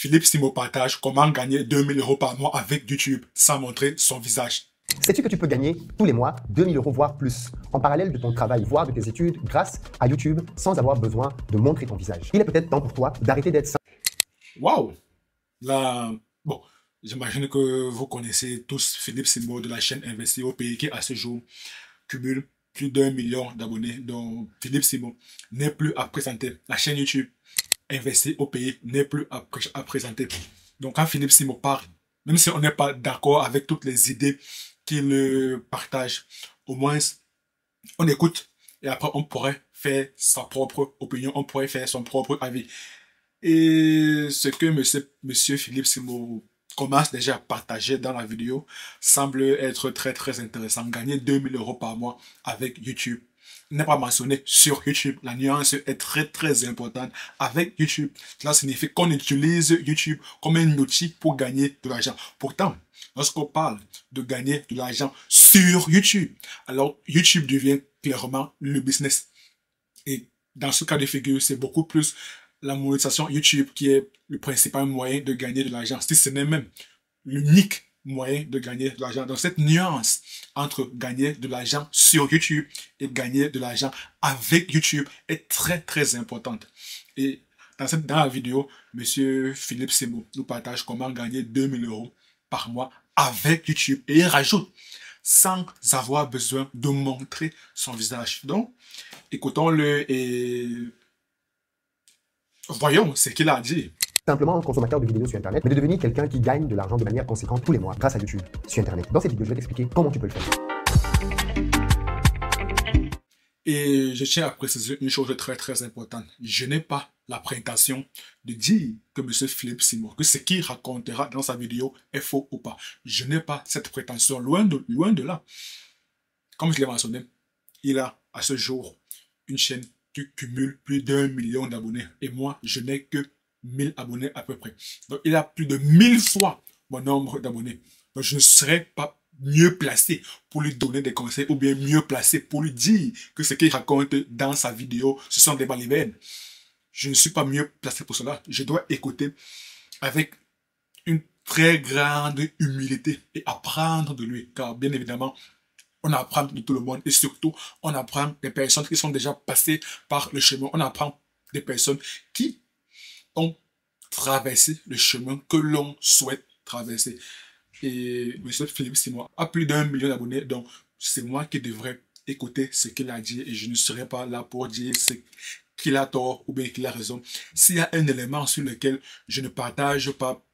Philippe Simo partage comment gagner 2000 € par mois avec YouTube sans montrer son visage. Sais-tu que tu peux gagner tous les mois 2000 € voire plus en parallèle de ton travail, voire de tes études, grâce à YouTube, sans avoir besoin de montrer ton visage? Il est peut-être temps pour toi d'arrêter d'être simple. Waouh! Là, bon, j'imagine que vous connaissez tous Philippe Simo de la chaîne Investir au pays qui à ce jour cumule plus d'1 million d'abonnés. Donc Philippe Simo n'est plus à présenter. La chaîne YouTube Investir au pays n'est plus à présenter. Donc quand Philippe Simo parle, même si on n'est pas d'accord avec toutes les idées qu'il partage, au moins on écoute et après on pourrait faire sa propre opinion, on pourrait faire son propre avis. Et ce que monsieur Philippe Simo commence déjà à partager dans la vidéo semble être très intéressant. Gagner 2000 € par mois avec YouTube. Il n'est pas mentionné sur YouTube. La nuance est très importante avec YouTube. Cela signifie qu'on utilise YouTube comme un outil pour gagner de l'argent. Pourtant, lorsqu'on parle de gagner de l'argent sur YouTube, alors YouTube devient clairement le business. Et dans ce cas de figure, c'est beaucoup plus la monétisation YouTube qui est le principal moyen de gagner de l'argent. Si ce n'est même l'unique moyen de gagner de l'argent. Donc cette nuance entre gagner de l'argent sur YouTube et gagner de l'argent avec YouTube est très importante. Et dans la vidéo, monsieur Philippe Simo nous partage comment gagner 2000 € par mois avec YouTube. Et il rajoute, sans avoir besoin de montrer son visage. Donc, écoutons-le et voyons ce qu'il a dit. Simplement consommateur de vidéos sur Internet, mais de devenir quelqu'un qui gagne de l'argent de manière conséquente tous les mois grâce à YouTube sur Internet. Dans cette vidéo, je vais t'expliquer comment tu peux le faire. Et je tiens à préciser une chose très importante. Je n'ai pas la prétention de dire que M. Philippe Simo, que ce qu'il racontera dans sa vidéo est faux ou pas. Je n'ai pas cette prétention, loin de là. Comme je l'ai mentionné, il a à ce jour une chaîne qui cumule plus d'1 million d'abonnés. Et moi, je n'ai que 1000 abonnés à peu près. Donc, il a plus de 1000 fois mon nombre d'abonnés. Donc, je ne serais pas mieux placé pour lui donner des conseils ou bien mieux placé pour lui dire que ce qu'il raconte dans sa vidéo, ce sont des balivernes. Je ne suis pas mieux placé pour cela. Je dois écouter avec une très grande humilité et apprendre de lui. Car bien évidemment, on apprend de tout le monde et surtout, on apprend des personnes qui sont déjà passées par le chemin. On apprend des personnes qui ont traversé le chemin que l'on souhaite traverser. Et M. Philippe Simo a plus d'1 million d'abonnés, donc c'est moi qui devrais écouter ce qu'il a dit et je ne serai pas là pour dire qu'il a tort ou bien qu'il a raison. S'il y a un élément sur lequel je ne partage pas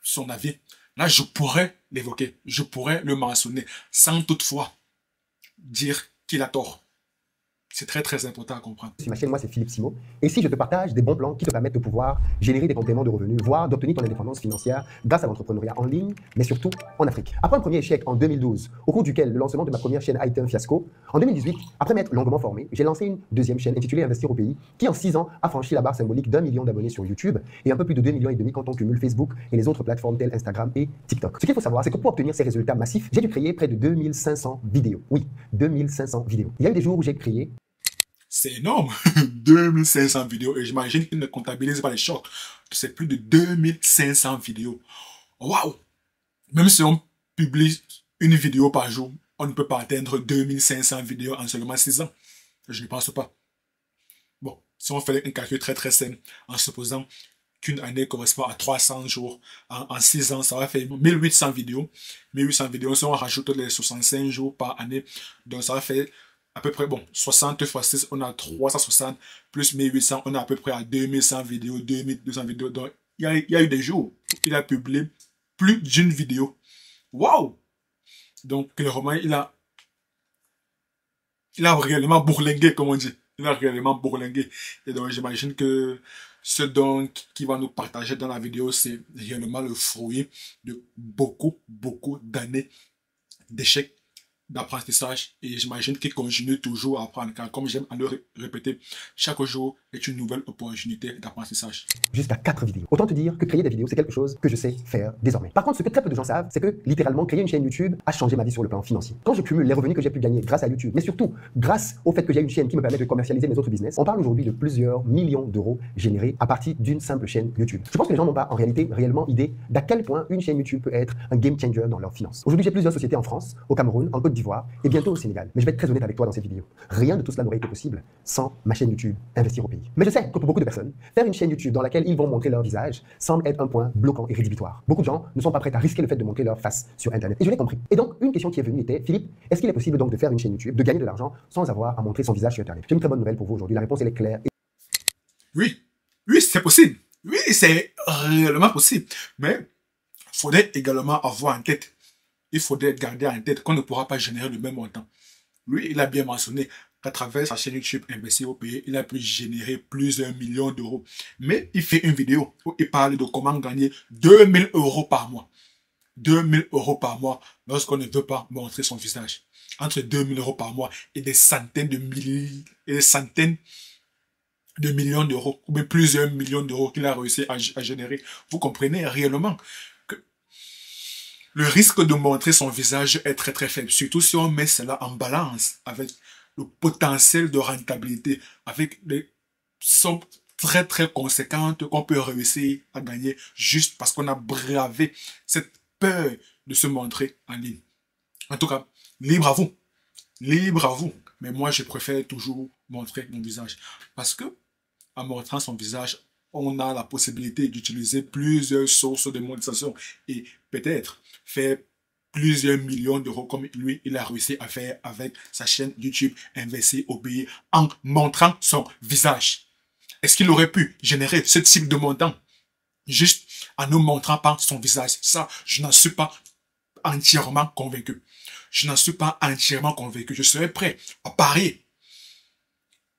son avis, là je pourrais l'évoquer, je pourrais le mentionner sans toutefois dire qu'il a tort. C'est très important à comprendre. Sur ma chaîne, moi c'est Philippe Simo. Et si je te partage des bons plans qui te permettent de pouvoir générer des compléments de revenus, voire d'obtenir ton indépendance financière grâce à l'entrepreneuriat en ligne, mais surtout en Afrique. Après un premier échec en 2012, au cours duquel le lancement de ma première chaîne a été un fiasco, en 2018, après m'être longuement formé, j'ai lancé une deuxième chaîne intitulée Investir au pays, qui en 6 ans a franchi la barre symbolique d'1 million d'abonnés sur YouTube et un peu plus de 2,5 millions quand on cumule Facebook et les autres plateformes telles Instagram et TikTok. Ce qu'il faut savoir, c'est que pour obtenir ces résultats massifs, j'ai dû créer près de 2500 vidéos. Oui, 2500 vidéos. Il y a eu des jours où j'ai créé... C'est énorme, 2500 vidéos, et j'imagine qu'il ne comptabilise pas les shorts. C'est plus de 2500 vidéos. Waouh! Même si on publie une vidéo par jour, on ne peut pas atteindre 2500 vidéos en seulement 6 ans. Je ne pense pas. Bon, si on fait un calcul très simple, en supposant qu'une année correspond à 300 jours, en 6 ans, ça va faire 1800 vidéos. 1800 vidéos, si on rajoute les 65 jours par année, donc ça va faire à peu près, bon, 60 fois 6, on a 360, plus 1800, on a à peu près à 2100 vidéos, 2200 vidéos. Donc, il y a eu des jours où il a publié plus d'une vidéo. Waouh! Donc, clairement, il a réellement bourlingué, comme on dit. Il a réellement bourlingué. Et donc, j'imagine que ce dont qu'il va nous partager dans la vidéo, c'est réellement le fruit de beaucoup d'années d'échecs, d'apprentissage, et j'imagine qu'il continue toujours à apprendre, car comme j'aime à le répéter, chaque jour est une nouvelle opportunité d'apprentissage. Jusqu'à 4 vidéos. Autant te dire que créer des vidéos, c'est quelque chose que je sais faire désormais. Par contre, ce que très peu de gens savent, c'est que littéralement, créer une chaîne YouTube a changé ma vie sur le plan financier. Quand je cumule les revenus que j'ai pu gagner grâce à YouTube, mais surtout grâce au fait que j'ai une chaîne qui me permet de commercialiser mes autres business, on parle aujourd'hui de plusieurs millions d'euros générés à partir d'une simple chaîne YouTube. Je pense que les gens n'ont pas en réalité réellement idée d'à quel point une chaîne YouTube peut être un game changer dans leurs finances. Aujourd'hui, j'ai plusieurs sociétés en France, au Cameroun, en Côte d'Ivoire et bientôt au Sénégal. Mais je vais être très honnête avec toi dans cette vidéo. Rien de tout cela n'aurait été possible sans ma chaîne YouTube Investir au pays. Mais je sais que pour beaucoup de personnes, faire une chaîne YouTube dans laquelle ils vont montrer leur visage semble être un point bloquant et rédhibitoire. Beaucoup de gens ne sont pas prêts à risquer le fait de montrer leur face sur Internet. Et je l'ai compris. Et donc, une question qui est venue était, Philippe, est-ce qu'il est possible donc de faire une chaîne YouTube, de gagner de l'argent sans avoir à montrer son visage sur Internet? J'ai une très bonne nouvelle pour vous aujourd'hui. La réponse elle est claire. Oui, oui, c'est possible. Oui, c'est réellement possible. Mais il faudrait également avoir en tête, il faudrait garder en tête qu'on ne pourra pas générer le même montant. Lui, il a bien mentionné qu'à travers sa chaîne YouTube Investir au pays, il a pu générer plusieurs millions d'euros. Mais il fait une vidéo où il parle de comment gagner 2000 euros par mois. 2000 euros par mois lorsqu'on ne veut pas montrer son visage. Entre 2000 euros par mois et des centaines de milliers, et des centaines de millions d'euros, ou bien plusieurs millions d'euros qu'il a réussi à générer. Vous comprenez réellement que le risque de montrer son visage est très très faible, surtout si on met cela en balance avec le potentiel de rentabilité, avec des sommes très très conséquentes qu'on peut réussir à gagner juste parce qu'on a bravé cette peur de se montrer en ligne. En tout cas, libre à vous. Libre à vous. Mais moi, je préfère toujours montrer mon visage. Parce que, en montrant son visage, on a la possibilité d'utiliser plusieurs sources de monétisation et peut-être faire plusieurs millions d'euros comme lui, il a réussi à faire avec sa chaîne YouTube Investir au pays en montrant son visage. Est-ce qu'il aurait pu générer ce type de montant juste en ne montrant pas son visage? Ça, je n'en suis pas entièrement convaincu. Je n'en suis pas entièrement convaincu. Je serais prêt à parier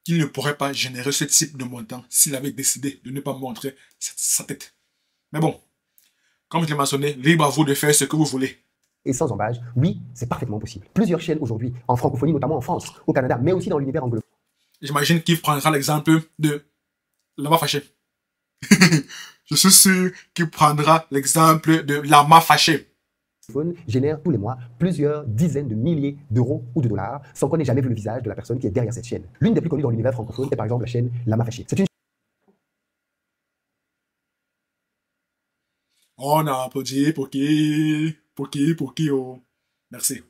qu'il ne pourrait pas générer ce type de montant s'il avait décidé de ne pas montrer sa tête. Mais bon, comme je l'ai mentionné, libre à vous de faire ce que vous voulez. Et sans embâche, oui, c'est parfaitement possible. Plusieurs chaînes aujourd'hui, en francophonie, notamment en France, au Canada, mais aussi dans l'univers anglophone. J'imagine qu'il prendra l'exemple de Lama Fâché. Je suis sûr qu'il prendra l'exemple de Lama Fâché. Génère tous les mois plusieurs dizaines de milliers d'euros ou de dollars sans qu'on ait jamais vu le visage de la personne qui est derrière cette chaîne. L'une des plus connues dans l'univers francophone est par exemple la chaîne Lama Fâché. C'est une On a applaudi pour qui, oh. Merci.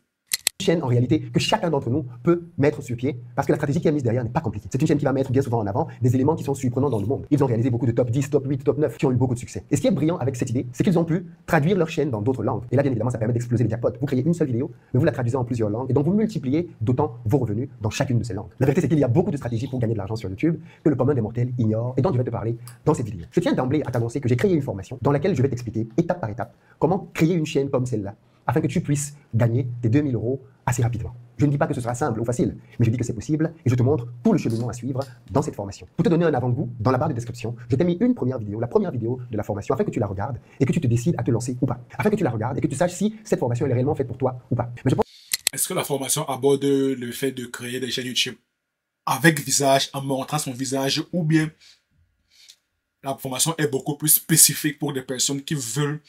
chaîne en réalité que chacun d'entre nous peut mettre sur pied parce que la stratégie qui est mise derrière n'est pas compliquée. C'est une chaîne qui va mettre bien souvent en avant des éléments qui sont surprenants dans le monde. Ils ont réalisé beaucoup de top 10, top 8, top 9 qui ont eu beaucoup de succès. Et ce qui est brillant avec cette idée, c'est qu'ils ont pu traduire leur chaîne dans d'autres langues. Et là, bien évidemment, ça permet d'exploser les jackpots. Vous créez une seule vidéo, mais vous la traduisez en plusieurs langues et donc vous multipliez d'autant vos revenus dans chacune de ces langues. La vérité, c'est qu'il y a beaucoup de stratégies pour gagner de l'argent sur YouTube que le commun des mortels ignore et dont je vais te parler dans cette vidéo. Je tiens d'emblée à t'annoncer que j'ai créé une formation dans laquelle je vais t'expliquer étape par étape comment créer une chaîne comme celle-là afin que tu puisses gagner tes 2000 euros assez rapidement. Je ne dis pas que ce sera simple ou facile, mais je dis que c'est possible et je te montre tout le cheminement à suivre dans cette formation. Pour te donner un avant-goût, dans la barre de description, je t'ai mis une première vidéo, la première vidéo de la formation, afin que tu la regardes et que tu te décides à te lancer ou pas. Afin que tu la regardes et que tu saches si cette formation elle est réellement faite pour toi ou pas. Mais je pense... Est-ce que la formation aborde le fait de créer des chaînes YouTube avec visage, en montrant son visage, ou bien la formation est beaucoup plus spécifique pour des personnes qui veulent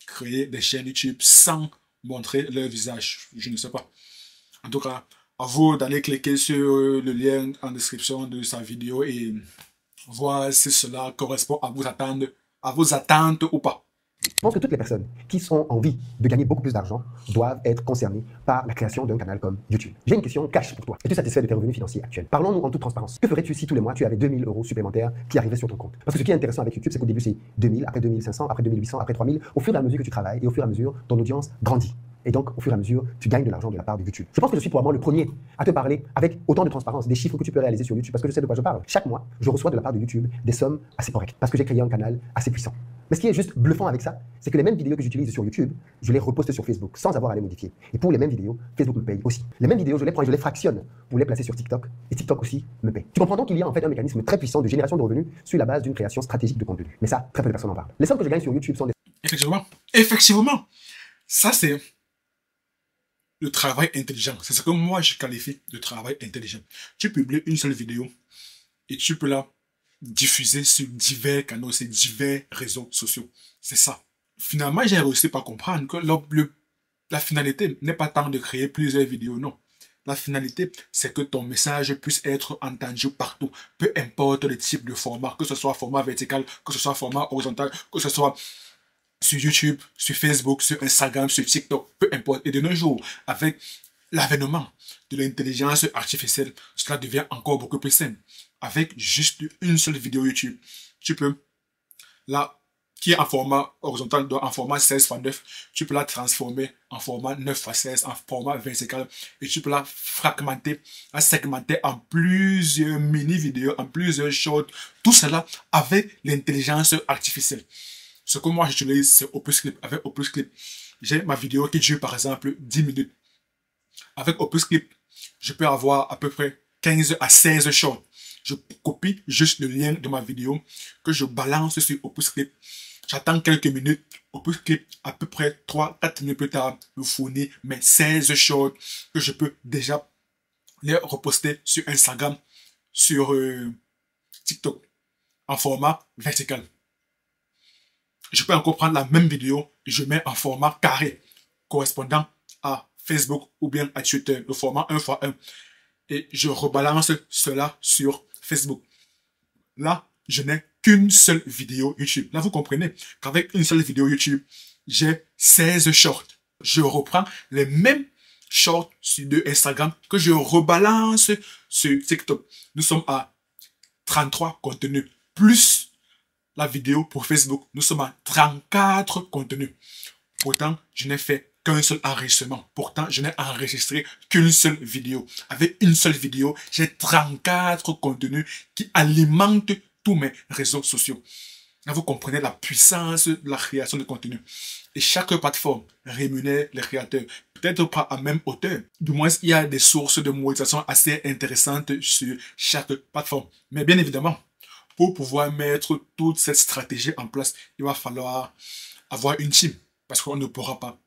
créer des chaînes YouTube sans montrer leur visage? Je ne sais pas. En tout cas, à vous d'aller cliquer sur le lien en description de sa vidéo et voir si cela correspond à vos attentes ou pas. Je pense que toutes les personnes qui ont envie de gagner beaucoup plus d'argent doivent être concernées par la création d'un canal comme YouTube. J'ai une question cash pour toi. Es-tu satisfait de tes revenus financiers actuels? Parlons-nous en toute transparence. Que ferais-tu si tous les mois tu avais 2000 euros supplémentaires qui arrivaient sur ton compte? Parce que ce qui est intéressant avec YouTube, c'est qu'au début c'est 2000, après 2500, après 2800, après 3000. Au fur et à mesure que tu travailles et au fur et à mesure ton audience grandit. Et donc, au fur et à mesure, tu gagnes de l'argent de la part de YouTube. Je pense que je suis probablement le premier à te parler avec autant de transparence des chiffres que tu peux réaliser sur YouTube parce que je sais de quoi je parle. Chaque mois, je reçois de la part de YouTube des sommes assez correctes parce que j'ai créé un canal assez puissant. Mais ce qui est juste bluffant avec ça, c'est que les mêmes vidéos que j'utilise sur YouTube, je les reposte sur Facebook sans avoir à les modifier. Et pour les mêmes vidéos, Facebook me paye aussi. Les mêmes vidéos, je les prends et je les fractionne pour les placer sur TikTok et TikTok aussi me paye. Tu comprends donc qu'il y a en fait un mécanisme très puissant de génération de revenus sur la base d'une création stratégique de contenu. Mais ça, très peu de personnes en parlent. Les sommes que je gagne sur YouTube sont des... Effectivement. Ça, c'est le travail intelligent. C'est ce que moi, je qualifie de travail intelligent. Tu publies une seule vidéo et tu peux la diffuser sur divers canaux, sur divers réseaux sociaux. C'est ça. Finalement, j'ai réussi à comprendre que la finalité n'est pas tant de créer plusieurs vidéos, non. La finalité, c'est que ton message puisse être entendu partout, peu importe le type de format, que ce soit format vertical, que ce soit format horizontal, que ce soit sur YouTube, sur Facebook, sur Instagram, sur TikTok, peu importe. Et de nos jours, avec l'avènement de l'intelligence artificielle, cela devient encore beaucoup plus simple. Avec juste une seule vidéo YouTube, tu peux, là, qui est en format horizontal, donc en format 16x9, tu peux la transformer en format 9x16, en format vertical, et tu peux la fragmenter, la segmenter en plusieurs mini-vidéos, en plusieurs shorts, tout cela avec l'intelligence artificielle. Ce que moi j'utilise, c'est Opus Clip. Avec Opus Clip, j'ai ma vidéo qui dure par exemple 10 minutes. Avec Opus Clip, je peux avoir à peu près 15 à 16 shorts. Je copie juste le lien de ma vidéo que je balance sur Opus Clip. J'attends quelques minutes. Opus Clip, à peu près 3-4 minutes plus tard, me fournit mes 16 shorts que je peux déjà les reposter sur Instagram, sur TikTok, en format vertical. Je peux encore prendre la même vidéo et je mets en format carré, correspondant à Facebook ou bien à Twitter, le format 1x1. Et je rebalance cela sur Facebook. Là, je n'ai qu'une seule vidéo YouTube. Là, vous comprenez qu'avec une seule vidéo YouTube, j'ai 16 shorts. Je reprends les mêmes shorts sur Instagram que je rebalance sur TikTok. Nous sommes à 33 contenus plus la vidéo pour Facebook. Nous sommes à 34 contenus. Pourtant, je n'ai fait qu'un seul enregistrement. Pourtant, je n'ai enregistré qu'une seule vidéo. Avec une seule vidéo, j'ai 34 contenus qui alimentent tous mes réseaux sociaux. Là, vous comprenez la puissance de la création de contenu. Et chaque plateforme rémunère les créateurs. Peut-être pas à même hauteur. Du moins, il y a des sources de monétisation assez intéressantes sur chaque plateforme. Mais bien évidemment, pour pouvoir mettre toute cette stratégie en place, il va falloir avoir une team. Parce qu'on ne pourra pas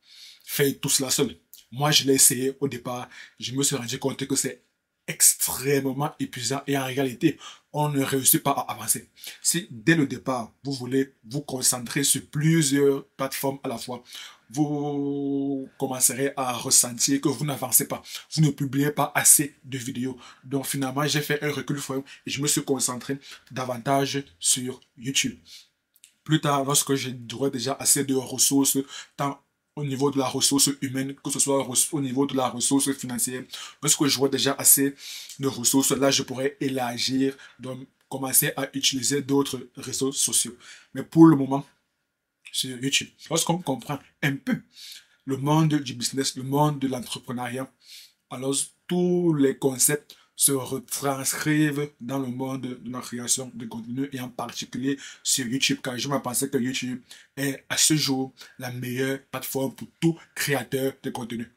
faire tout cela seul. Moi, je l'ai essayé au départ. Je me suis rendu compte que c'est extrêmement épuisant et en réalité, on ne réussit pas à avancer. Si dès le départ, vous voulez vous concentrer sur plusieurs plateformes à la fois, vous commencerez à ressentir que vous n'avancez pas. Vous ne publiez pas assez de vidéos. Donc finalement, j'ai fait un recul et je me suis concentré davantage sur YouTube. Plus tard, lorsque j'aurai déjà assez de ressources, tant au niveau de la ressource humaine, que ce soit au niveau de la ressource financière, lorsque j'aurai déjà assez de ressources, là, je pourrai élargir, donc commencer à utiliser d'autres réseaux sociaux. Mais pour le moment, sur YouTube. Lorsqu'on comprend un peu le monde du business, le monde de l'entrepreneuriat, alors tous les concepts se retranscrivent dans le monde de la création de contenu et en particulier sur YouTube, car je me pensais que YouTube est à ce jour la meilleure plateforme pour tout créateur de contenu.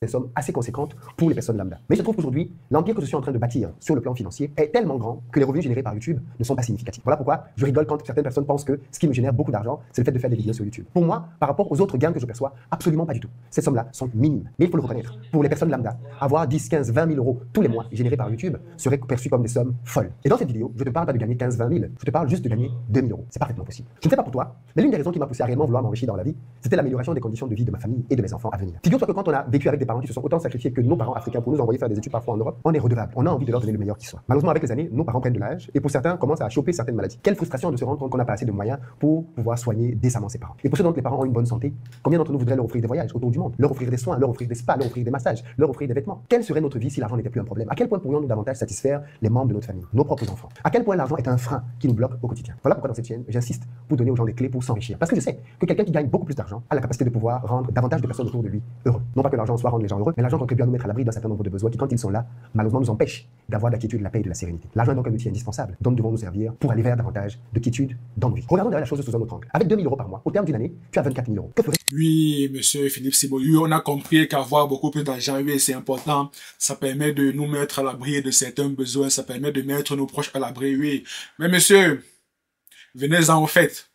Des sommes assez conséquentes pour les personnes lambda. Mais il se trouve qu'aujourd'hui, l'empire que je suis en train de bâtir sur le plan financier est tellement grand que les revenus générés par YouTube ne sont pas significatifs. Voilà pourquoi je rigole quand certaines personnes pensent que ce qui me génère beaucoup d'argent, c'est le fait de faire des vidéos sur YouTube. Pour moi, par rapport aux autres gains que je perçois, absolument pas du tout. Ces sommes-là sont minimes. Mais il faut le reconnaître. Pour les personnes lambda, avoir 10, 15, 20 000 euros tous les mois générés par YouTube serait perçu comme des sommes folles. Et dans cette vidéo, je ne te parle pas de gagner 15, 20 000. Je te parle juste de gagner 2 000 euros. C'est parfaitement possible. Je ne sais pas pour toi, mais l'une des raisons qui m'a poussé à réellement vouloir m'enrichir dans la vie, c'était l'amélioration des conditions de vie de ma famille et de mes enfants à venir. Figure-toi que quand on a vécu avec des parents qui se sont autant sacrifiés que nos parents africains pour nous envoyer faire des études parfois en Europe, on est redevable. On a envie de leur donner le meilleur qui soit. Malheureusement, avec les années, nos parents prennent de l'âge et pour certains commencent à choper certaines maladies. Quelle frustration de se rendre compte qu'on n'a pas assez de moyens pour pouvoir soigner décemment ses parents. Et pour ceux dont les parents ont une bonne santé, combien d'entre nous voudraient leur offrir des voyages autour du monde, leur offrir des soins, leur offrir des spas, leur offrir des massages, leur offrir des vêtements? Quelle serait notre vie si l'argent n'était plus un problème? À quel point pourrions-nous davantage satisfaire les membres de notre famille, nos propres enfants? À quel point l'argent est un frein qui nous bloque au quotidien? Voilà pourquoi dans cette chaîne, j'insiste pour donner aux gens des clés pour s'enrichir. Parce que je sais que quelqu'un qui gagne beaucoup plus d'argent a la capacité de pouvoir rendre davantage de personnes autour de lui heureux. Non pas que l'argent soit rendre les gens heureux, mais l'argent contribue à nous mettre à l'abri d'un certain nombre de besoins qui, quand ils sont là, malheureusement nous empêchent d'avoir de la quiétude, de la paix et de la sérénité. L'argent est donc un outil indispensable dont nous devons nous servir pour aller vers davantage de quiétude dans nos vies. Regardons d'ailleurs la chose sous un autre angle. Avec 2 000 euros par mois, au terme d'une année, tu as 24 000 euros. Que ferais Oui, monsieur Philippe Simon, oui, on a compris qu'avoir beaucoup plus d'argent, oui, c'est important. Ça permet de nous mettre à l'abri de certains besoins, ça permet de mettre nos proches à l'abri, oui. Mais monsieur, venez-en au fait.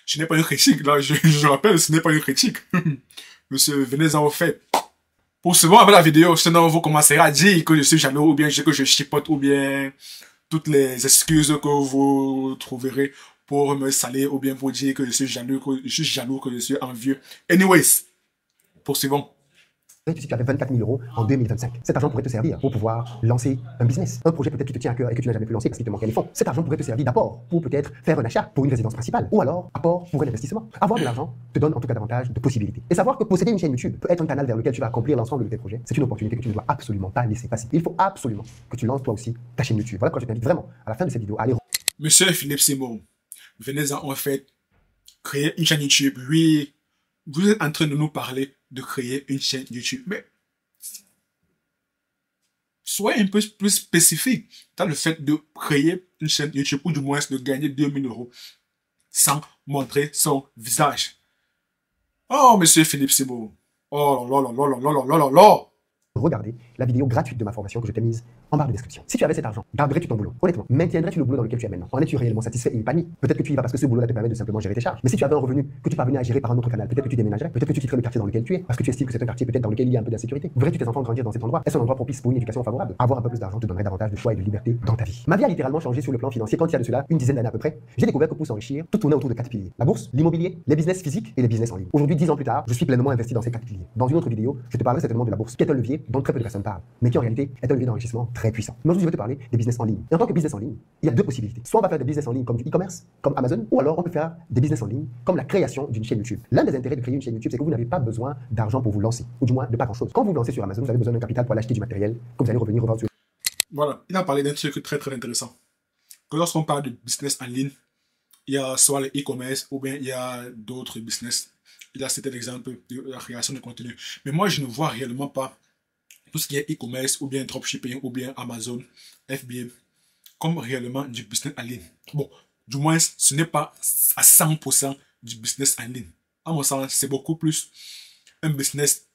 Ce n'est pas une critique, là, je rappelle, ce n'est pas une critique. Monsieur, venez-en au fait. Poursuivons avec la vidéo, sinon vous commencerez à dire que je suis jaloux, ou bien que je chipote, ou bien toutes les excuses que vous trouverez pour me salir ou bien pour dire que je suis jaloux, que je suis envieux. Anyways, poursuivons. Si tu avais 24 000 euros en 2025, cet argent pourrait te servir pour pouvoir lancer un business, un projet peut-être qui te tient à cœur et que tu n'as jamais pu lancer parce qu'il te manquait les fonds. Cet argent pourrait te servir d'apport pour peut-être faire un achat pour une résidence principale ou alors apport pour un investissement. Avoir de l'argent te donne en tout cas davantage de possibilités. Et savoir que posséder une chaîne YouTube peut être un canal vers lequel tu vas accomplir l'ensemble de tes projets, c'est une opportunité que tu ne dois absolument pas laisser passer. Il faut absolument que tu lances toi aussi ta chaîne YouTube. Voilà pourquoi je t'invite vraiment à la fin de cette vidéo à aller... Monsieur Philippe Simon, venez en fait créer une chaîne YouTube. Oui, vous êtes en train de nous parler de créer une chaîne YouTube. Mais soyez un peu plus spécifique dans le fait de créer une chaîne YouTube ou du moins de gagner 2000 euros sans montrer son visage. Oh, monsieur Philippe Simon. Oh là là là là là là là là là. Regardez la vidéo gratuite de ma formation que je t'ai mise en barre de description. Si tu avais cet argent, garderais-tu ton boulot? Honnêtement, maintiendrais-tu le boulot dans lequel tu es maintenant? En es-tu réellement satisfait et épanoui? Peut-être que tu y vas parce que ce boulot-là te permet de simplement gérer tes charges. Mais si tu avais un revenu que tu parvenais à gérer par un autre canal, peut-être que tu déménagerais, peut-être que tu quitterais le quartier dans lequel tu es, parce que tu estimes que c'est un quartier peut-être dans lequel il y a un peu d'insécurité. Verrais-tu tes enfants grandir dans cet endroit? Est-ce un endroit propice pour une éducation favorable? Avoir un peu plus d'argent te donnerait davantage de choix et de liberté dans ta vie. Ma vie a littéralement changé sur le plan financier quand il y a de cela une dizaine d'années à peu près. J'ai découvert que pour s'enrichir, tout tournait autour de 4 piliers: la bourse, l'immobilier, les business physiques et les business en ligne. Aujourd'hui, 10 ans plus tard, je suis pleinement investi dans ces 4 piliers. Dans une autre vidéo, je te parlerai certainement de la bourse, qui est un levier dont très peu de personnes parlent, mais qui en réalité est un levier d'enrichissement très puissant. Mais aujourd'hui, je vais te parler des business en ligne. Et en tant que business en ligne, il y a deux possibilités. Soit on va faire des business en ligne comme du e-commerce, comme Amazon, ou alors on peut faire des business en ligne comme la création d'une chaîne YouTube. L'un des intérêts de créer une chaîne YouTube, c'est que vous n'avez pas besoin d'argent pour vous lancer, ou du moins de pas grand-chose. Quand vous vous lancez sur Amazon, vous avez besoin d'un capital pour aller acheter du matériel que vous allez revenir revendre sur... Voilà, il a parlé d'un truc très très intéressant. Que lorsqu'on parle de business en ligne, il y a soit le e-commerce ou bien il y a d'autres business. Il a cité l'exemple de la création de contenu. Mais moi, je ne vois réellement pas tout ce qui est e-commerce ou bien dropshipping ou bien Amazon, FBA, comme réellement du business en ligne. Bon, du moins, ce n'est pas à 100% du business en ligne. À mon sens, c'est beaucoup plus un business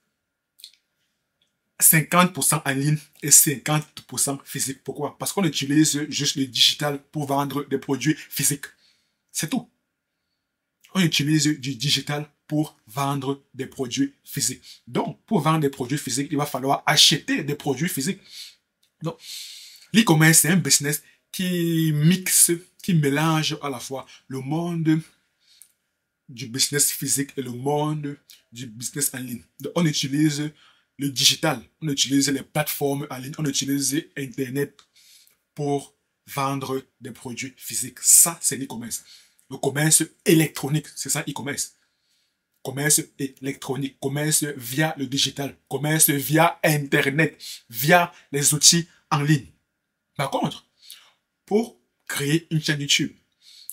50% en ligne et 50% physique. Pourquoi? Parce qu'on utilise juste le digital pour vendre des produits physiques. C'est tout. On utilise du digital pour vendre des produits physiques. Donc, pour vendre des produits physiques, il va falloir acheter des produits physiques. Donc, l'e-commerce, c'est un business qui mixe, qui mélange à la fois le monde du business physique et le monde du business en ligne. Donc, on utilise le digital, on utilise les plateformes en ligne, on utilise Internet pour vendre des produits physiques. Ça, c'est l'e-commerce. Le commerce électronique, c'est ça e-commerce. Commerce électronique, commerce via le digital, commerce via Internet, via les outils en ligne. Par contre, pour créer une chaîne YouTube,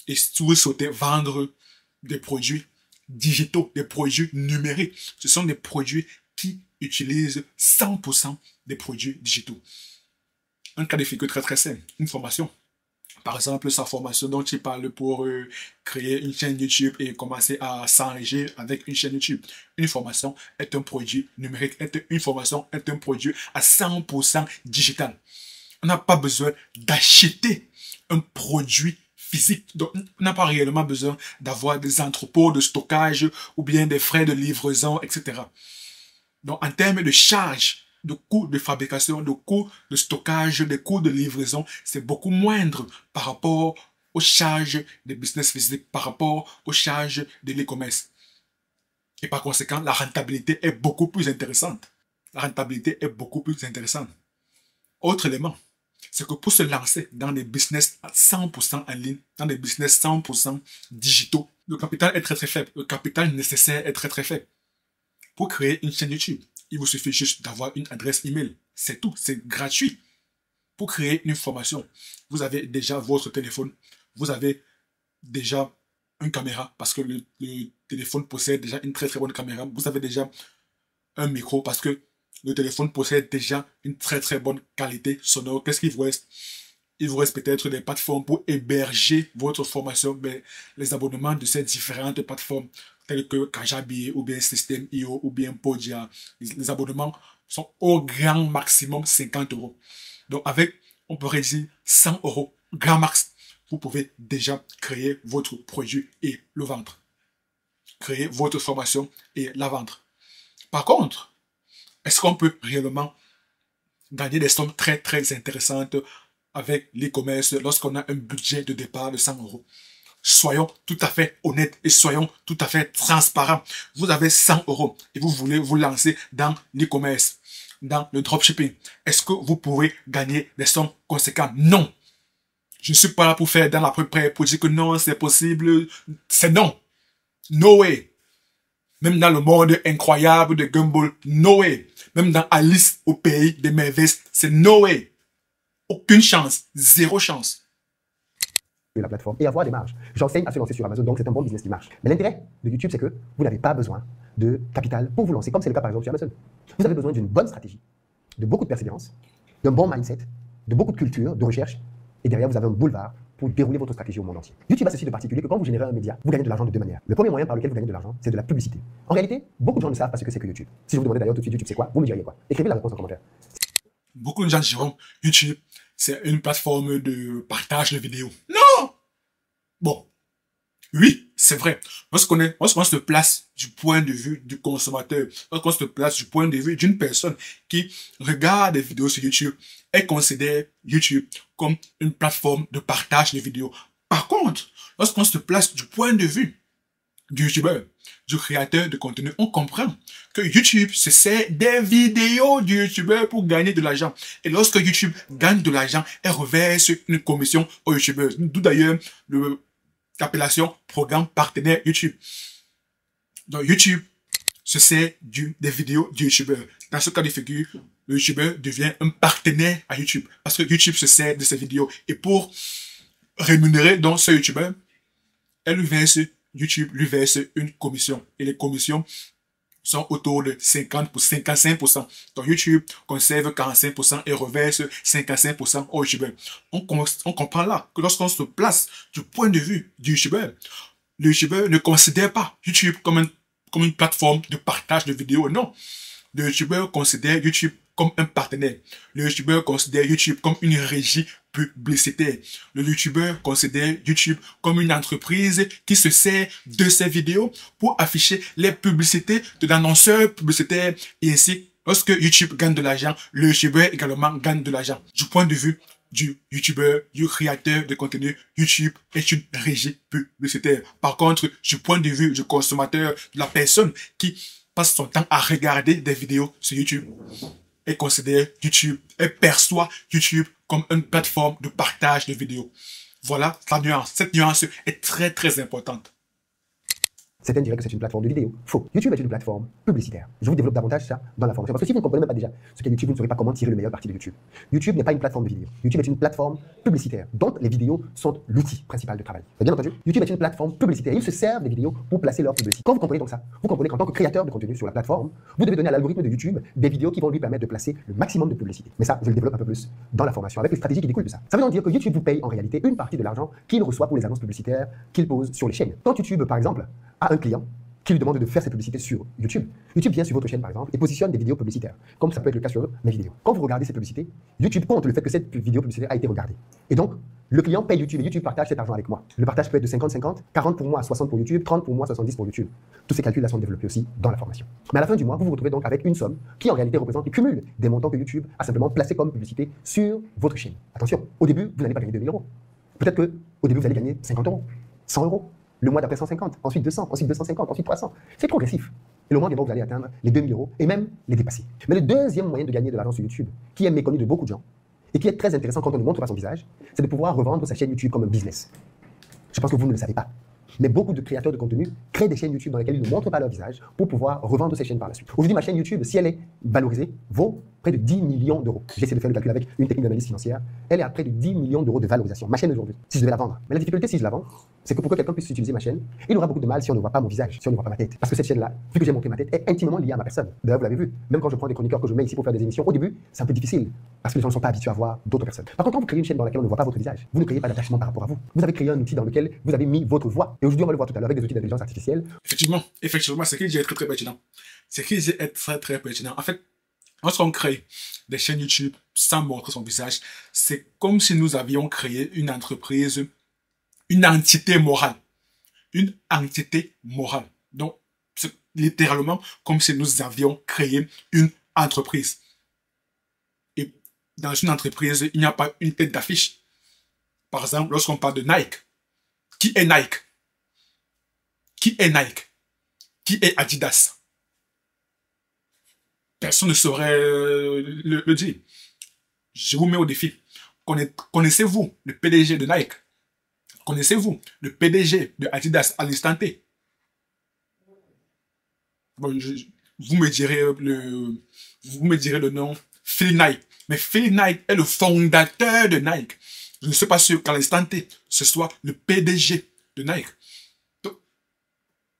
et si vous souhaitez vendre des produits digitaux, des produits numériques, ce sont des produits qui utilisent 100% des produits digitaux. Un cas de figure très très simple, une formation. Par exemple, sa formation dont il parle pour créer une chaîne YouTube et commencer à s'enrichir avec une chaîne YouTube. Une formation est un produit numérique, une formation est un produit à 100% digital. On n'a pas besoin d'acheter un produit physique. Donc, on n'a pas réellement besoin d'avoir des entrepôts de stockage ou bien des frais de livraison, etc. Donc, en termes de charges, de coûts de fabrication, de coûts de stockage, des coûts de livraison, c'est beaucoup moindre par rapport aux charges des business physiques, par rapport aux charges de l'e-commerce. Et par conséquent, la rentabilité est beaucoup plus intéressante. La rentabilité est beaucoup plus intéressante. Autre élément, c'est que pour se lancer dans des business à 100% en ligne, dans des business 100% digitaux, le capital est très très faible. Le capital nécessaire est très très faible. Pour créer une chaîne YouTube, il vous suffit juste d'avoir une adresse email. C'est tout, c'est gratuit. Pour créer une formation, vous avez déjà votre téléphone, vous avez déjà une caméra parce que le téléphone possède déjà une très très bonne caméra. Vous avez déjà un micro parce que le téléphone possède déjà une très très bonne qualité sonore. Qu'est-ce qu'il vous reste? Il vous reste peut-être des plateformes pour héberger votre formation, mais les abonnements de ces différentes plateformes telles que Kajabi ou bien System.io ou bien Podia, les abonnements sont au grand maximum 50 euros. Donc avec, on pourrait dire 100 euros, grand max, vous pouvez déjà créer votre produit et le vendre. Créer votre formation et la vendre. Par contre, est-ce qu'on peut réellement gagner des sommes très très intéressantes avec l'e-commerce lorsqu'on a un budget de départ de 100 euros. Soyons tout à fait honnêtes et soyons tout à fait transparents. Vous avez 100 euros et vous voulez vous lancer dans l'e-commerce, dans le dropshipping. Est-ce que vous pourrez gagner des sommes conséquentes? Non. Je ne suis pas là pour faire dans la près pour dire que non, c'est possible. C'est non. No way. Même dans le monde incroyable de Gumball, no way. Même dans Alice au pays des merveilles, c'est no way. Aucune chance. Zéro chance. La plateforme et avoir des marges. J'enseigne à se lancer sur Amazon, donc c'est un bon business qui marche. Mais l'intérêt de YouTube, c'est que vous n'avez pas besoin de capital pour vous lancer, comme c'est le cas par exemple sur Amazon. Vous avez besoin d'une bonne stratégie, de beaucoup de persévérance, d'un bon mindset, de beaucoup de culture, de recherche, et derrière vous avez un boulevard pour dérouler votre stratégie au monde entier. YouTube a ceci de particulier que quand vous générez un média, vous gagnez de l'argent de deux manières. Le premier moyen par lequel vous gagnez de l'argent, c'est de la publicité. En réalité, beaucoup de gens ne savent pas ce que c'est que YouTube. Si je vous demandais d'ailleurs tout de suite YouTube c'est quoi, vous me diriez quoi? Écrivez la réponse en commentaire. Beaucoup de gens diront YouTube, c'est une plateforme de partage de vidéos. Non! Bon, oui, c'est vrai. Lorsqu'on se place du point de vue du consommateur, lorsqu'on se place du point de vue d'une personne qui regarde des vidéos sur YouTube, elle considère YouTube comme une plateforme de partage de vidéos. Par contre, lorsqu'on se place du point de vue du YouTubeur, du créateur de contenu, on comprend que YouTube se sert des vidéos du YouTubeur pour gagner de l'argent. Et lorsque YouTube gagne de l'argent, elle reverse une commission au YouTubeur. D'où d'ailleurs l'appellation programme partenaire YouTube. Donc YouTube se sert des vidéos du YouTubeur. Dans ce cas de figure, le YouTubeur devient un partenaire à YouTube parce que YouTube se sert de ses vidéos. Et pour rémunérer donc ce YouTubeur, YouTube lui verse une commission. Et les commissions sont autour de 55%. Donc YouTube conserve 45% et reverse 55% au YouTubeur. On comprend là que lorsqu'on se place du point de vue du YouTubeur, le YouTubeur ne considère pas YouTube comme une plateforme de partage de vidéos. Non. Le YouTubeur considère YouTube comme un partenaire. Le YouTubeur considère YouTube comme une régie publicitaire. Le YouTubeur considère YouTube comme une entreprise qui se sert de ses vidéos pour afficher les publicités de l'annonceur publicitaire. Et ainsi, lorsque YouTube gagne de l'argent, le YouTubeur également gagne de l'argent. Du point de vue du YouTubeur, du créateur de contenu, YouTube est une régie publicitaire. Par contre, du point de vue du consommateur, de la personne qui passe son temps à regarder des vidéos sur YouTube, elle considère YouTube, elle perçoit YouTube comme une plateforme de partage de vidéos. Voilà la nuance. Cette nuance est très très importante. Certains diraient que c'est une plateforme de vidéo. Faux. YouTube est une plateforme publicitaire. Je vous développe davantage ça dans la formation. Parce que si vous ne comprenez même pas déjà ce qu'est YouTube, vous ne saurez pas comment tirer le meilleur parti de YouTube. YouTube n'est pas une plateforme de vidéo. YouTube est une plateforme publicitaire dont les vidéos sont l'outil principal de travail. Vous avez bien entendu? YouTube est une plateforme publicitaire. Ils se servent des vidéos pour placer leur publicité. Quand vous comprenez donc ça, vous comprenez qu'en tant que créateur de contenu sur la plateforme, vous devez donner à l'algorithme de YouTube des vidéos qui vont lui permettre de placer le maximum de publicité. Mais ça, je le développe un peu plus dans la formation avec les stratégies qui découlent de ça. Ça veut donc dire que YouTube vous paye en réalité une partie de l'argent qu'il reçoit pour les annonces publicitaires qu'il pose sur les chaînes. Quand YouTube, par exemple, a un client qui lui demande de faire ses publicités sur YouTube. YouTube vient sur votre chaîne, par exemple, et positionne des vidéos publicitaires, comme ça peut être le cas sur mes vidéos. Quand vous regardez ces publicités, YouTube compte le fait que cette vidéo publicitaire a été regardée. Et donc, le client paye YouTube et YouTube partage cet argent avec moi. Le partage peut être de 50-50, 40 pour moi, 60 pour YouTube, 30 pour moi, 70 pour YouTube. Tous ces calculs-là sont développés aussi dans la formation. Mais à la fin du mois, vous vous retrouvez donc avec une somme qui en réalité représente le cumul des montants que YouTube a simplement placés comme publicité sur votre chaîne. Attention, au début, vous n'allez pas gagner 2000 euros. Peut-être qu'au début, vous allez gagner 50 euros, 100 euros. Le mois d'après 150, ensuite 200, ensuite 250, ensuite 300. C'est progressif. Et le mois bientôt, vous allez atteindre les 2000 euros et même les dépasser. Mais le deuxième moyen de gagner de l'argent sur YouTube, qui est méconnu de beaucoup de gens et qui est très intéressant quand on ne montre pas son visage, c'est de pouvoir revendre sa chaîne YouTube comme un business. Je pense que vous ne le savez pas. Mais beaucoup de créateurs de contenu créent des chaînes YouTube dans lesquelles ils ne montrent pas leur visage pour pouvoir revendre ces chaînes par la suite. Aujourd'hui, ma chaîne YouTube, si elle est valorisée, vaut près de 10 millions d'euros. J'ai essayé de faire le calcul avec une technique d'analyse financière. Elle est à près de 10 millions d'euros de valorisation. Ma chaîne aujourd'hui, si je devais la vendre. Mais la difficulté, si je la vends, c'est que pour que quelqu'un puisse utiliser ma chaîne, il aura beaucoup de mal si on ne voit pas mon visage, si on ne voit pas ma tête. Parce que cette chaîne-là, vu que j'ai montré ma tête, est intimement liée à ma personne. D'ailleurs, vous l'avez vu, même quand je prends des chroniqueurs que je mets ici pour faire des émissions, au début, c'est un peu difficile parce que les gens ne sont pas habitués à voir d'autres personnes. Par contre, quand vous créez une chaîne dans laquelle on ne voit pas votre visage, vous ne créez pas d'attachement par rapport à vous. Vous avez créé un outil dans lequel vous avez mis votre voix. Et aujourd'hui, on va le voir tout à l'heure avec des outils d'intelligence artificielle. Effectivement, c'est qui est très très pertinent. C'est qui est très très pertinent. En fait, lorsqu'on crée des chaînes YouTube sans montrer son visage, c'est comme si nous avions créé une entreprise, une entité morale. Une entité morale. Donc, c'est littéralement comme si nous avions créé une entreprise. Et dans une entreprise, il n'y a pas une tête d'affiche. Par exemple, lorsqu'on parle de Nike, qui est Nike? Qui est Nike? Qui est Adidas? Personne ne saurait le dire. Je vous mets au défi. Connaissez-vous le PDG de Nike? Connaissez-vous le PDG de Adidas à l'instant T? Bon, vous me direz le nom Phil Knight. Mais Phil Knight est le fondateur de Nike. Je ne suis pas sûr qu'à l'instant T, ce soit le PDG de Nike. Donc,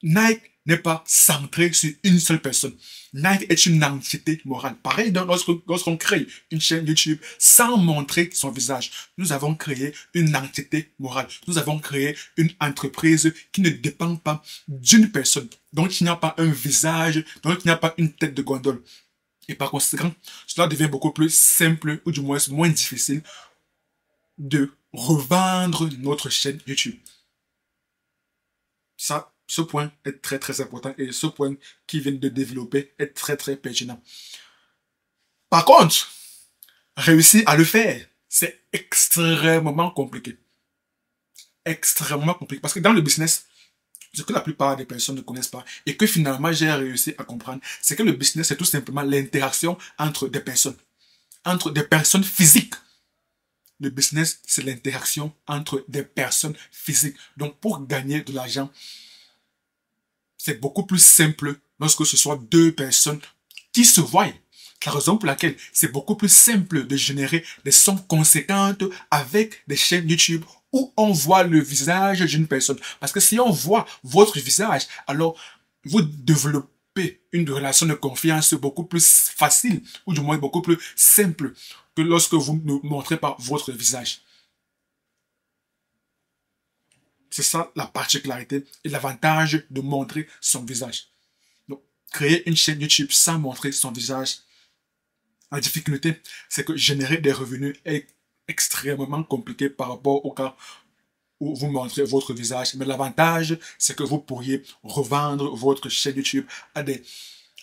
Nike n'est pas centré sur une seule personne. Nike est une entité morale. Pareil, lorsqu'on crée une chaîne YouTube sans montrer son visage, nous avons créé une entité morale. Nous avons créé une entreprise qui ne dépend pas d'une personne. Donc, il n'y a pas un visage, donc il n'y a pas une tête de gondole. Et par conséquent, cela devient beaucoup plus simple, ou du moins moins difficile, de revendre notre chaîne YouTube. Ça, ce point est très très important et ce point qui vient de développer est très très pertinent. Par contre, réussir à le faire, c'est extrêmement compliqué. Extrêmement compliqué. Parce que dans le business, ce que la plupart des personnes ne connaissent pas et que finalement j'ai réussi à comprendre, c'est que le business, c'est tout simplement l'interaction entre des personnes physiques. Le business, c'est l'interaction entre des personnes physiques. Donc, pour gagner de l'argent, c'est beaucoup plus simple lorsque ce soit deux personnes qui se voient. La raison pour laquelle c'est beaucoup plus simple de générer des sommes conséquentes avec des chaînes YouTube où on voit le visage d'une personne. Parce que si on voit votre visage, alors vous développez une relation de confiance beaucoup plus facile, ou du moins beaucoup plus simple que lorsque vous ne montrez pas votre visage. C'est ça la particularité et l'avantage de montrer son visage. Donc, créer une chaîne YouTube sans montrer son visage, la difficulté, c'est que générer des revenus est extrêmement compliqué par rapport au cas où vous montrez votre visage. Mais l'avantage, c'est que vous pourriez revendre votre chaîne YouTube à des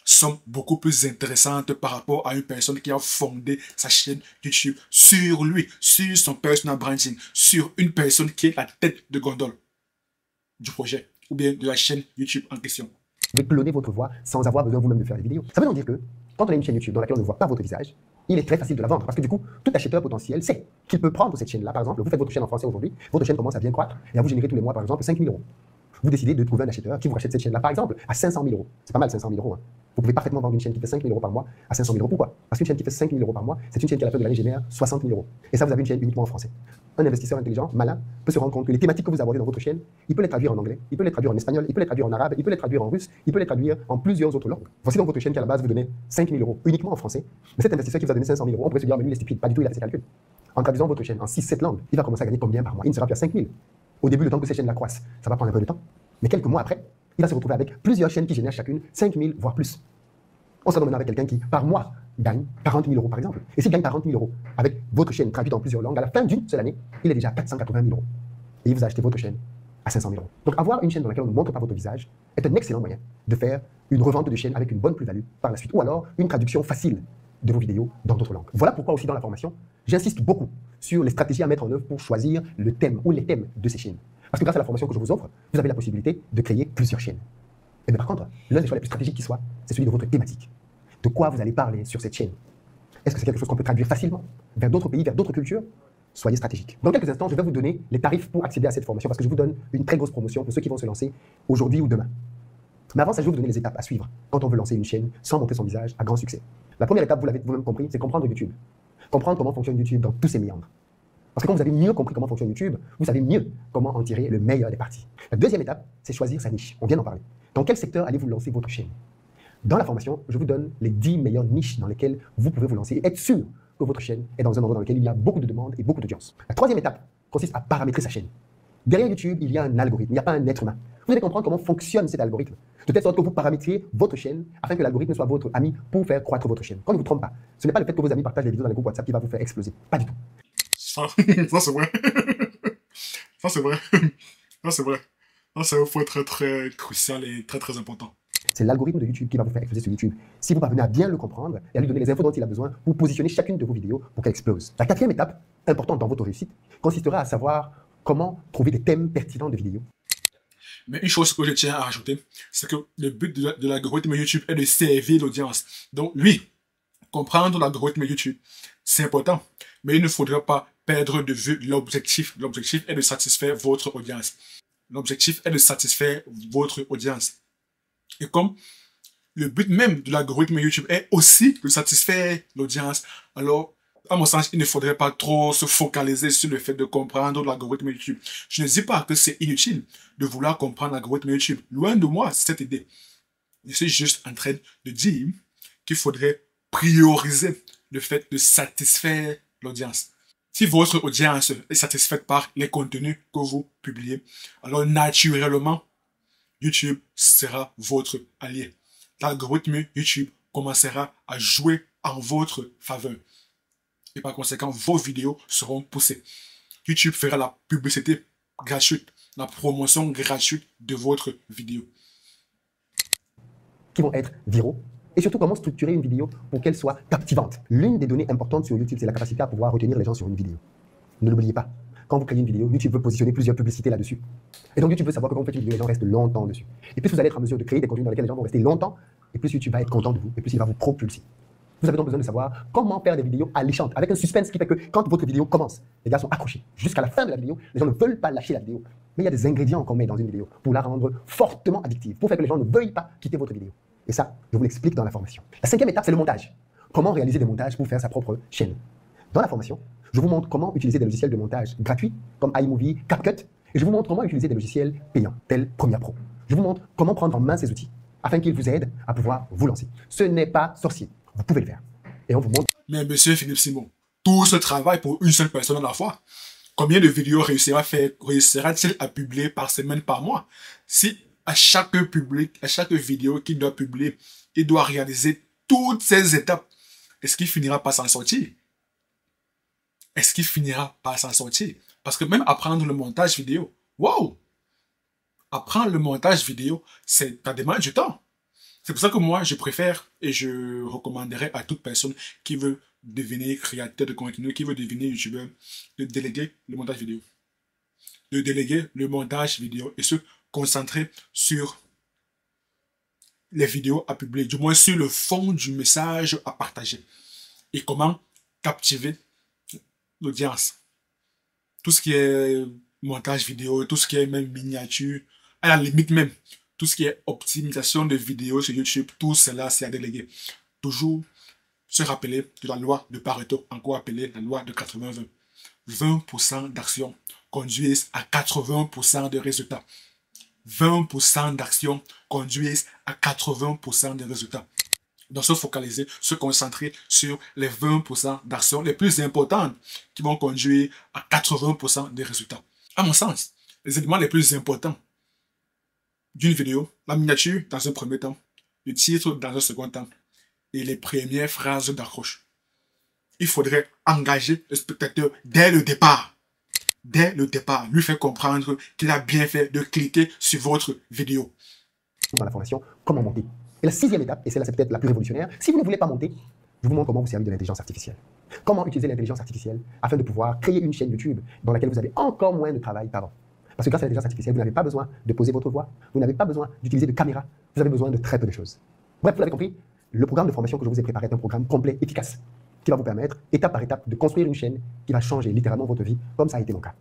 sommes beaucoup plus intéressantes par rapport à une personne qui a fondé sa chaîne YouTube sur lui, sur son personal branding, sur une personne qui est la tête de gondole du projet ou bien de la chaîne YouTube en question. Vous pouvez cloner votre voix sans avoir besoin vous-même de faire des vidéos. Ça veut donc dire que quand on a une chaîne YouTube dans laquelle on ne voit pas votre visage, il est très facile de la vendre parce que du coup, tout acheteur potentiel sait qu'il peut prendre cette chaîne-là. Par exemple, vous faites votre chaîne en français aujourd'hui, votre chaîne commence à bien croître et à vous générer tous les mois, par exemple, 5 000 euros. Vous décidez de trouver un acheteur qui vous rachète cette chaîne-là, par exemple, à 500 000 euros. C'est pas mal, 500 000 euros. Hein. Vous pouvez parfaitement vendre une chaîne qui fait 5 000 euros par mois à 500 000 euros. Pourquoi? Parce qu'une chaîne qui fait 5 000 euros par mois, c'est une chaîne qui à la fin de l'année génère 60 000 euros. Et ça, vous avez une chaîne uniquement en français. Un investisseur intelligent, malin, peut se rendre compte que les thématiques que vous abordez dans votre chaîne, il peut les traduire en anglais, il peut les traduire en espagnol, il peut les traduire en arabe, il peut les traduire en russe, il peut les traduire en plusieurs autres langues. Voici donc votre chaîne qui à la base vous donnait 5 000 euros uniquement en français. Mais cet investisseur qui vous a donné 500 000 euros, on pourrait se dire, mais lui, il est stupide. Pas du tout, il a fait ses calculs. En traduisant votre chaîne en 6-7 langues, il va commencer à gagner combien par mois? Il ne sera plus à 5 000. Au début, le temps que ces chaînes la croissent, ça va prendre un peu de temps. Mais quelques mois après, il va se retrouver avec plusieurs chaînes qui génèrent chacune 5 000, voire plus. On sera maintenant avec quelqu'un qui, par mois, gagne 40 000 euros, par exemple. Et s'il gagne 40 000 euros avec votre chaîne traduite en plusieurs langues, à la fin d'une seule année, il est déjà à 480 000 euros. Et il vous a acheté votre chaîne à 500 000 euros. Donc, avoir une chaîne dans laquelle on ne montre pas votre visage est un excellent moyen de faire une revente de chaîne avec une bonne plus-value par la suite. Ou alors, une traduction facile de vos vidéos dans d'autres langues. Voilà pourquoi aussi dans la formation, j'insiste beaucoup sur les stratégies à mettre en œuvre pour choisir le thème ou les thèmes de ces chaînes. Parce que grâce à la formation que je vous offre, vous avez la possibilité de créer plusieurs chaînes. Et bien par contre, l'un des choix les plus stratégiques qui soit, c'est celui de votre thématique. De quoi vous allez parler sur cette chaîne? Est-ce que c'est quelque chose qu'on peut traduire facilement vers d'autres pays, vers d'autres cultures? Soyez stratégique. Dans quelques instants, je vais vous donner les tarifs pour accéder à cette formation parce que je vous donne une très grosse promotion pour ceux qui vont se lancer aujourd'hui ou demain. Mais avant ça, je vais vous donner les étapes à suivre quand on veut lancer une chaîne sans montrer son visage à grand succès. La première étape, vous l'avez vous-même compris, c'est comprendre YouTube. Comprendre comment fonctionne YouTube dans tous ses méandres. Parce que quand vous avez mieux compris comment fonctionne YouTube, vous savez mieux comment en tirer le meilleur des parties. La deuxième étape, c'est choisir sa niche. On vient d'en parler. Dans quel secteur allez-vous lancer votre chaîne? Dans la formation, je vous donne les 10 meilleures niches dans lesquelles vous pouvez vous lancer et être sûr que votre chaîne est dans un endroit dans lequel il y a beaucoup de demandes et beaucoup d'audience. La troisième étape consiste à paramétrer sa chaîne. Derrière YouTube, il y a un algorithme, il n'y a pas un être humain. Vous devez comprendre comment fonctionne cet algorithme, de telle sorte que vous paramétriez votre chaîne afin que l'algorithme soit votre ami pour faire croître votre chaîne. Quand ne vous trompez pas, ce n'est pas le fait que vos amis partagent les vidéos dans les groupes WhatsApp qui va vous faire exploser. Pas du tout. Ça c'est vrai. Ça, c'est vrai. Ça, c'est vrai. Ça, c'est un point très, très crucial et très, très important. C'est l'algorithme de YouTube qui va vous faire exploser sur YouTube. Si vous parvenez à bien le comprendre et à lui donner les infos dont il a besoin, vous positionnez chacune de vos vidéos pour qu'elle explose. La quatrième étape, importante dans votre réussite, consistera à savoir comment trouver des thèmes pertinents de vidéos. Mais une chose que je tiens à rajouter, c'est que le but de l'algorithme YouTube est de servir l'audience. Donc, lui, comprendre l'algorithme YouTube, c'est important. Mais il ne faudrait pas perdre de vue l'objectif. L'objectif est de satisfaire votre audience. L'objectif est de satisfaire votre audience. Et comme le but même de l'algorithme YouTube est aussi de satisfaire l'audience, alors, à mon sens, il ne faudrait pas trop se focaliser sur le fait de comprendre l'algorithme YouTube. Je ne dis pas que c'est inutile de vouloir comprendre l'algorithme YouTube. Loin de moi, cette idée. Je suis juste en train de dire qu'il faudrait prioriser le fait de satisfaire l'audience. Si votre audience est satisfaite par les contenus que vous publiez, alors naturellement, YouTube sera votre allié. L'algorithme YouTube commencera à jouer en votre faveur. Et par conséquent, vos vidéos seront poussées. YouTube fera la publicité gratuite, la promotion gratuite de votre vidéo. Qui vont être viraux. Et surtout, comment structurer une vidéo pour qu'elle soit captivante. L'une des données importantes sur YouTube, c'est la capacité à pouvoir retenir les gens sur une vidéo. Ne l'oubliez pas. Quand vous créez une vidéo, YouTube veut positionner plusieurs publicités là-dessus. Et donc, YouTube veut savoir que quand vous faites une vidéo, les gens restent longtemps dessus. Et plus vous allez être en mesure de créer des contenus dans lesquels les gens vont rester longtemps, et plus YouTube va être content de vous, et plus il va vous propulser. Vous avez donc besoin de savoir comment faire des vidéos alléchantes, avec un suspense qui fait que quand votre vidéo commence, les gars sont accrochés. Jusqu'à la fin de la vidéo, les gens ne veulent pas lâcher la vidéo. Mais il y a des ingrédients qu'on met dans une vidéo pour la rendre fortement addictive, pour faire que les gens ne veuillent pas quitter votre vidéo. Et ça, je vous l'explique dans la formation. La cinquième étape, c'est le montage. Comment réaliser des montages pour faire sa propre chaîne. Dans la formation, je vous montre comment utiliser des logiciels de montage gratuits, comme iMovie, CapCut, et je vous montre comment utiliser des logiciels payants, tels Premiere Pro. Je vous montre comment prendre en main ces outils, afin qu'ils vous aident à pouvoir vous lancer. Ce n'est pas sorcier, vous pouvez le faire. Et on vous montre... Mais monsieur Philippe Simon, tout ce travail pour une seule personne à la fois, combien de vidéos réussira-t-il à publier par semaine, par mois? Si à chaque vidéo qu'il doit publier, il doit réaliser toutes ces étapes, est-ce qu'il finira par s'en sortir? Est-ce qu'il finira par s'en sortir? Parce que même apprendre le montage vidéo, wow! Apprendre le montage vidéo, ça demande du temps. C'est pour ça que moi, je préfère et je recommanderais à toute personne qui veut devenir créateur de contenu, qui veut devenir youtubeur, de déléguer le montage vidéo. De déléguer le montage vidéo et se concentrer sur les vidéos à publier, du moins sur le fond du message à partager. Et comment captiver l'audience. Tout ce qui est montage vidéo, tout ce qui est même miniature, à la limite même, tout ce qui est optimisation de vidéos sur YouTube, tout cela c'est à déléguer. Toujours se rappeler de la loi de Pareto, encore appelée la loi de 80-20. 20% d'actions conduisent à 80% de résultats. 20% d'actions conduisent à 80% de résultats. Donc, se focaliser, se concentrer sur les 20% d'actions les plus importantes qui vont conduire à 80% des résultats. À mon sens, les éléments les plus importants d'une vidéo, la miniature dans un premier temps, le titre dans un second temps et les premières phrases d'accroche. Il faudrait engager le spectateur dès le départ. Dès le départ, lui faire comprendre qu'il a bien fait de cliquer sur votre vidéo. Dans la formation, comment monter. Et la sixième étape, et celle-là c'est peut-être la plus révolutionnaire, si vous ne voulez pas monter, je vous montre comment vous servir de l'intelligence artificielle. Comment utiliser l'intelligence artificielle afin de pouvoir créer une chaîne YouTube dans laquelle vous avez encore moins de travail qu'avant. Parce que grâce à l'intelligence artificielle, vous n'avez pas besoin de poser votre voix, vous n'avez pas besoin d'utiliser de caméra, vous avez besoin de très peu de choses. Bref, vous l'avez compris, le programme de formation que je vous ai préparé est un programme complet, efficace, qui va vous permettre, étape par étape, de construire une chaîne qui va changer littéralement votre vie, comme ça a été mon cas.